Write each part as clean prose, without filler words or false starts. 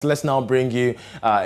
Let's now bring you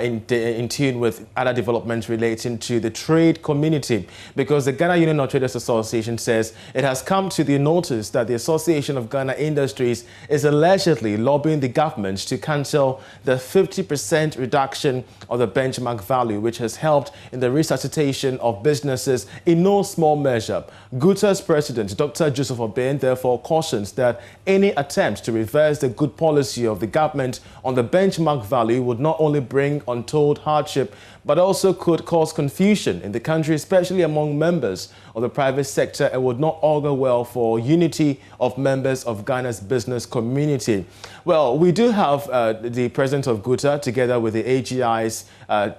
in tune with other developments relating to the trade community, because the Ghana Union of Traders Association says it has come to the notice that the Association of Ghana Industries is allegedly lobbying the government to cancel the 50% reduction of the benchmark value, which has helped in the resuscitation of businesses in no small measure. GUTA's president, Dr. Joseph Obeng, therefore cautions that any attempt to reverse the good policy of the government on the benchmark value would not only bring untold hardship, but also could cause confusion in the country, especially among members of the private sector, and would not augur well for unity of members of Ghana's business community. Well, we do have the president of GUTA together with the AGI's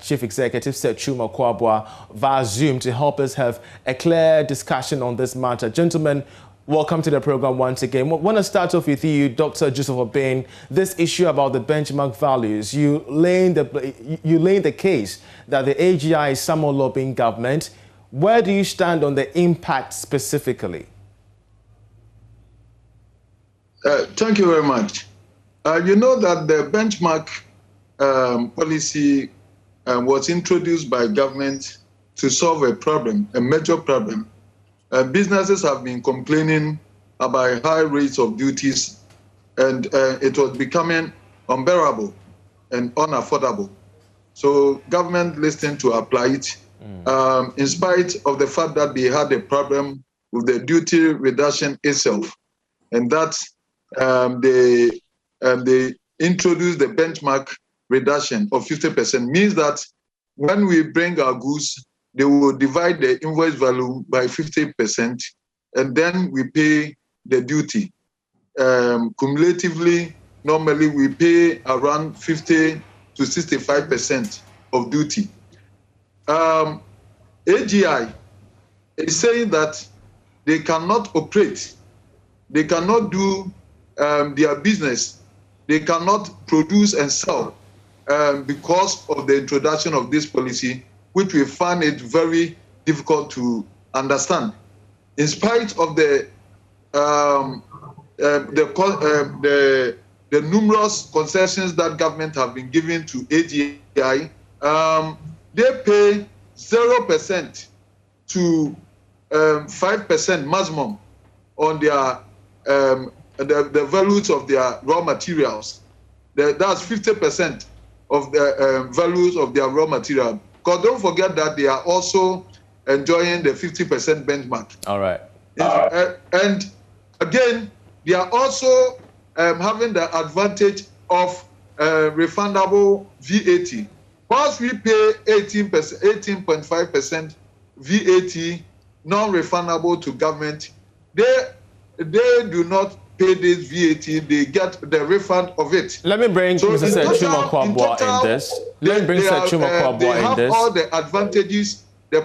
chief executive, Chuma Kwabwa, via Zoom to help us have a clear discussion on this matter. Gentlemen, welcome to the program once again. I want to start off with you, Dr. Joseph Obeng. This issue about the benchmark values, you laying the case that the AGI is somewhat lobbying government. Where do you stand on the impact specifically? Thank you very much. You know that the benchmark policy was introduced by government to solve a problem, a major problem. Businesses have been complaining about high rates of duties, and it was becoming unbearable and unaffordable. So government listened to apply it, in spite of the fact that they had a problem with the duty reduction itself, and that they introduced the benchmark reduction of 50%. Means that when we bring our goods, they will divide the invoice value by 50%, and then we pay the duty. Cumulatively, normally we pay around 50 to 65% of duty. AGI is saying that they cannot operate, they cannot do their business, they cannot produce and sell because of the introduction of this policy, which we find it very difficult to understand. In spite of the numerous concessions that government have been giving to AGI, they pay 0% to 5% maximum on their the values of their raw materials. That's 50% of the values of their raw material. Because don't forget that they are also enjoying the 50% benchmark. All right. And again, they are also having the advantage of refundable VAT. Once we pay 18.5% VAT non-refundable to government, they do not pay this VAT, they get the refund of it. Let me bring Mr. Chuma Kwabwa in this. Let me bring Mr. Chuma Kwabwa in this. They have all the advantages, the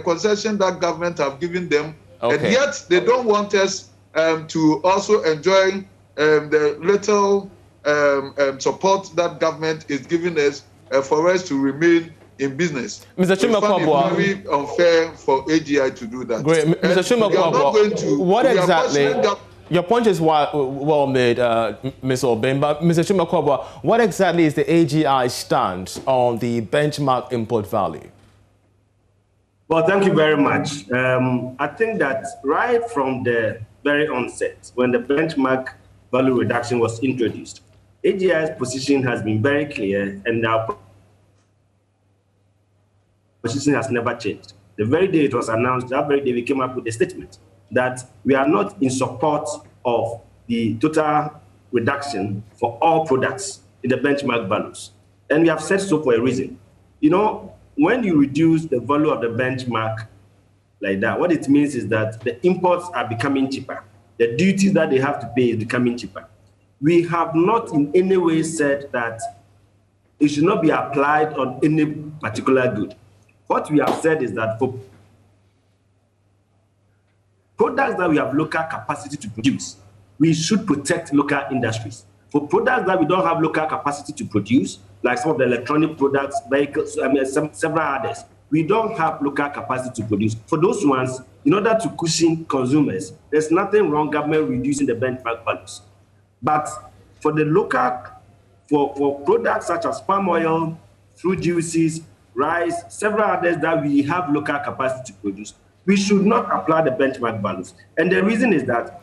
concession that government have given them, okay. And yet they don't want us to also enjoy the little support that government is giving us for us to remain in business. Mr. Chuma Kwabwa, it's very unfair for AGI to do that. Great. Mr. Chuma Kwabwa, what exactly? Your point is well made, Ms. Obeng, but Mr. Chuma Kwabwa, what exactly is the AGI stance on the benchmark import value? Well, thank you very much. I think that right from the very onset, when the benchmark value reduction was introduced, AGI's position has been very clear, and our position has never changed. The very day it was announced, that very day we came up with a statement that we are not in support of the total reduction for all products in the benchmark values. And we have said so for a reason. You know, when you reduce the value of the benchmark like that, what it means is that the imports are becoming cheaper. The duties that they have to pay is becoming cheaper. We have not in any way said that it should not be applied on any particular good. What we have said is that for products that we have local capacity to produce, we should protect local industries. For products that we don't have local capacity to produce, like some of the electronic products, vehicles, several others, we don't have local capacity to produce. For those ones, in order to cushion consumers, there's nothing wrong government reducing the benchmark values. But for the local for products such as palm oil, fruit juices, rice, several others that we have local capacity to produce, we should not apply the benchmark values. And the reason is that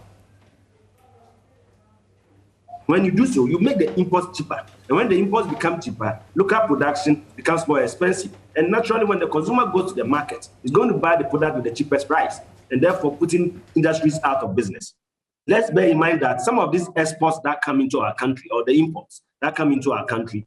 when you do so, you make the imports cheaper. And when the imports become cheaper, local production becomes more expensive. And naturally, when the consumer goes to the market, he's going to buy the product with the cheapest price, and therefore putting industries out of business. Let's bear in mind that some of these exports that come into our country, or the imports that come into our country,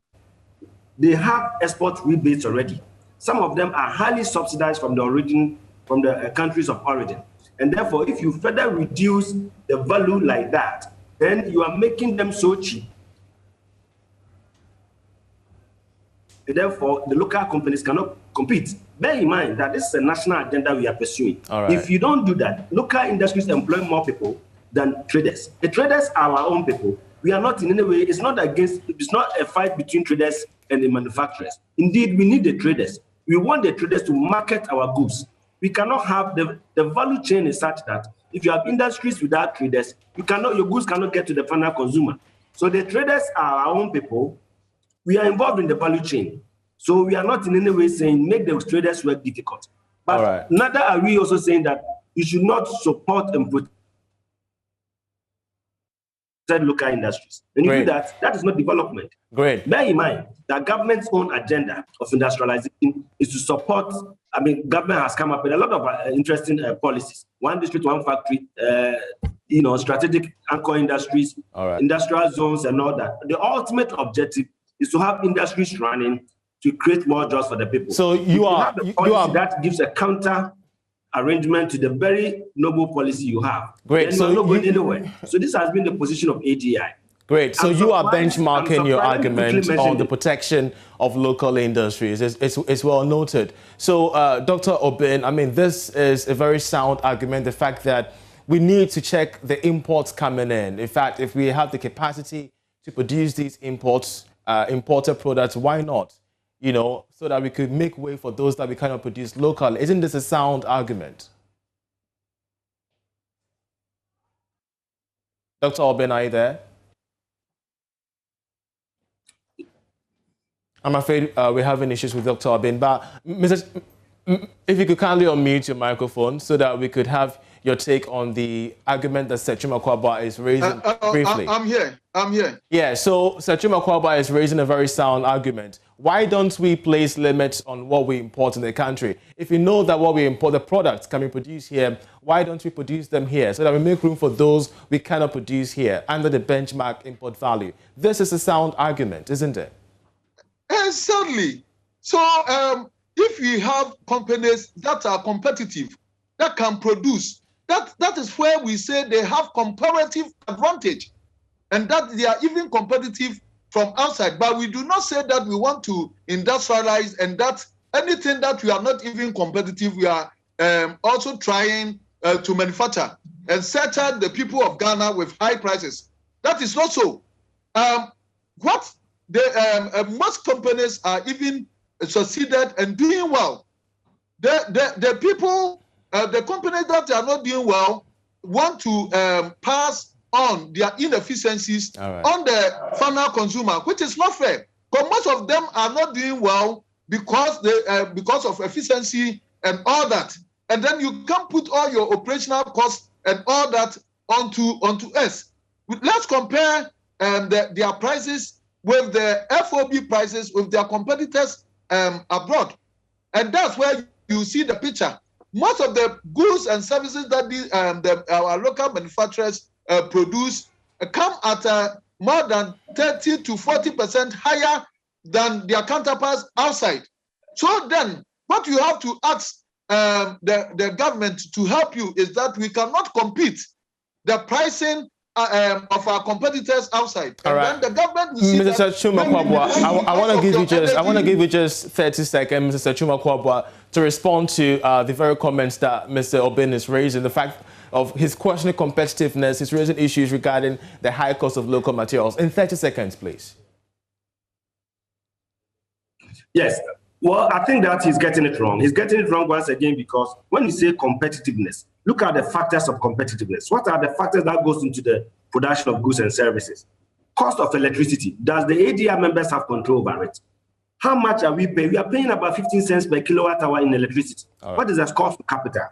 they have export rebates already. Some of them are highly subsidized from the countries of origin. And therefore, if you further reduce the value like that, then you are making them so cheap. And therefore, the local companies cannot compete. Bear in mind that this is a national agenda we are pursuing. If you don't do that, local industries employ more people than traders. The traders are our own people. We are not in any way, it's not a fight between traders and the manufacturers. Indeed, we need the traders. We want the traders to market our goods. We cannot have the value chain is such that if you have industries without traders, your goods cannot get to the final consumer. So the traders are our own people. We are involved in the value chain. So we are not in any way saying make the traders work difficult. But neither are we also saying that you should not support and protect local industries. When you do that, that is not development. Great. Bear in mind that government's own agenda of industrialization is to support. I mean, government has come up with a lot of interesting policies. One district, one factory, strategic anchor industries, industrial zones, and all that. The ultimate objective is to have industries running to create more jobs for the people. So you are that gives a counter arrangement to the very noble policy you have. Great. So you're not going anywhere. So this has been the position of AGI. Great. So you are benchmarking your argument on the protection of local industries. It's well noted. So, Dr. Obin, I mean, this is a very sound argument, the fact that we need to check the imports coming in. In fact, if we have the capacity to produce these imported products, why not? So that we could make way for those that we cannot produce locally. Isn't this a sound argument? Dr. Obin, are you there? I'm afraid we're having issues with Dr. Obin, but if you could kindly unmute your microphone so that we could have your take on the argument that Setchuma Kwabwa is raising briefly. I'm here. Yeah, so Setchuma Kwabwa is raising a very sound argument. Why don't we place limits on what we import in the country? If we know that what we import, the products can be produced here, why don't we produce them here so that we make room for those we cannot produce here under the benchmark import value? This is a sound argument, isn't it? Certainly. So if we have companies that are competitive, that can produce, that is where we say they have comparative advantage and that they are even competitive from outside. But we do not say that we want to industrialize and that anything that we are not even competitive, we are also trying to manufacture and settle the people of Ghana with high prices. That is not so. Most companies are even succeeded and doing well. The people, the companies that are not doing well want to pass on their inefficiencies on the final consumer, which is not fair. Because most of them are not doing well because of efficiency and all that. And then you can't put all your operational costs and all that onto us. Let's compare their prices with the FOB prices with their competitors abroad. And that's where you see the picture. Most of the goods and services that our local manufacturers produce come at more than 30 to 40% higher than their counterparts outside. So then what you have to ask the government to help you is that we cannot compete the pricing of our competitors outside. All right. And then the government will see Mr. Setchuma Kwabwa, I want to give you just 30 seconds, Mr. Setchuma Kwabwa, to respond to the very comments that Mr. Obin is raising. The fact of his questioning competitiveness, he's raising issues regarding the high cost of local materials. In 30 seconds, please. Yes. Well, I think that he's getting it wrong. He's getting it wrong once again because when you say competitiveness, look at the factors of competitiveness. What are the factors that goes into the production of goods and services? cost of electricity. Does the AGI members have control over it? How much are we paying? We are paying about 15 cents per kilowatt hour in electricity. Right. What is the cost of capital?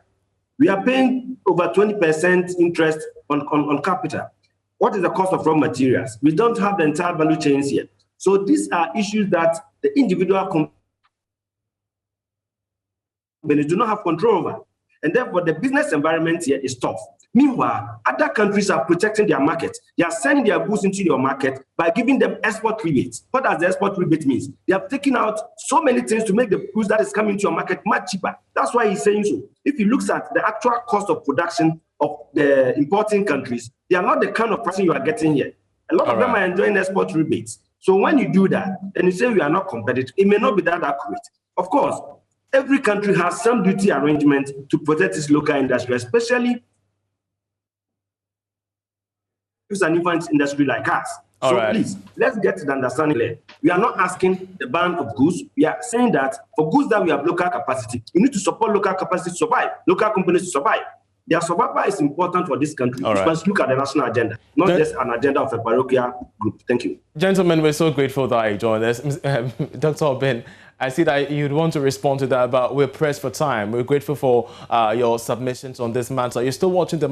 We are paying over 20% interest on capital. What is the cost of raw materials? We don't have the entire value chains here. So these are issues that the individual companies do not have control over. And therefore, the business environment here is tough. Meanwhile, other countries are protecting their market. They are sending their goods into your market by giving them export rebates. What does the export rebate mean? They have taken out so many things to make the goods that is coming to your market much cheaper. That's why he's saying so. If he looks at the actual cost of production of the importing countries, they are not the kind of pricing you are getting here. A lot of them are enjoying export rebates. So when you do that, and you say we are not competitive, it may not be that accurate. Of course, every country has some duty arrangement to protect its local industry, especially it's an infant industry like us. Please, let's get to the understanding there. We are not asking the ban of goods. We are saying that for goods that we have local capacity, we need to support local capacity to survive, local companies to survive. Their survival is important for this country. We must look at the national agenda, not just an agenda of a parochial group. Thank you. Gentlemen, we're so grateful that you joined us. Dr. Obin, I see that you'd want to respond to that, but we're pressed for time. We're grateful for your submissions on this matter. You're still watching the